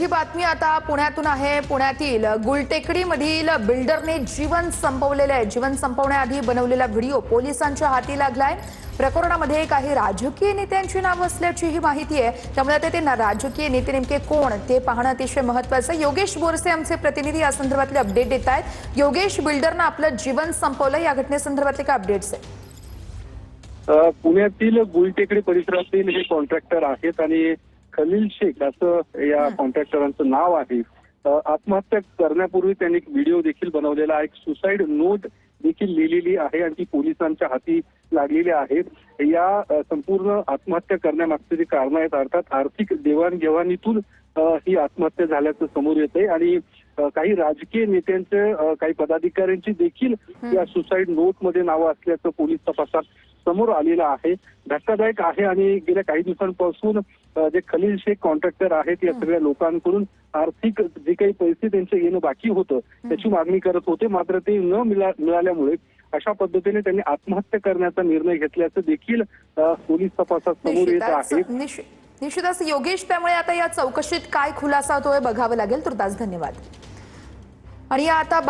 ही बातमी आता पुण्यातून आहे। पुण्यातील गुलटेकडीमधील बिल्डरने जीवन संपवलेले आहे। जीवन संपवण्याआधी बनवलेला व्हिडिओ पोलिसांच्या हाती लागलाय। प्रकरणामध्ये काही राजकीय नेत्यांची नावे असल्याची ही माहिती आहे। त्यामुळे आता ते राजकीय नेते नेमके कोण ते पाहणं अतिशय महत्त्वाचं आहे। योगेश बोरसे आमचे प्रतिनिधी या संदर्भातले अपडेट देत आहेत। योगेश, बिल्डरने आपलं जीवन संपवलं, या घटनेसंदर्भातले काय अपडेट्स आहेत? पुण्यातील गुलटेकडी परिसरातील हे कॉन्ट्रॅक्टर आहेत आणि खलील शेख असं या कॉन्ट्रॅक्टरांचं नाव आहे। आत्महत्या करण्यापूर्वी त्यांनी एक व्हिडिओ देखील बनवलेला आहे, एक सुसाईड नोट देखील लिहिलेली आहे आणि ती पोलिसांच्या हाती लागलेली आहे। या संपूर्ण आत्महत्या करण्यामागचे जे कारण आहेत, अर्थात आर्थिक देवाणघेवाणीतून ही आत्महत्या झाल्याचं समोर येते आणि काही राजकीय नेत्यांचे काही पदाधिकाऱ्यांची देखील या सुसाईड नोट मध्ये नावं असल्याचं पोलीस तपासात समोर आलेलं आहे। धक्कादायक आहे आणि गेल्या काही दिवसांपासून जे खलील शेख कॉन्ट्रॅक्टर आहेत या सगळ्या लोकांकडून आर्थिक जे काही पैसे त्यांचे येणं बाकी होतं त्याची मागणी करत होते, मात्र ते न मिळाल्यामुळे अशा पद्धतीने त्यांनी आत्महत्या करण्याचा निर्णय घेतल्याचं देखील पोलीस तपासात समोर येत आहे। निश्चितच योगेश, त्यामुळे आता या चौकशीत काय खुलासा होतोय बघावं लागेल। तुर्तास धन्यवाद। आणि आता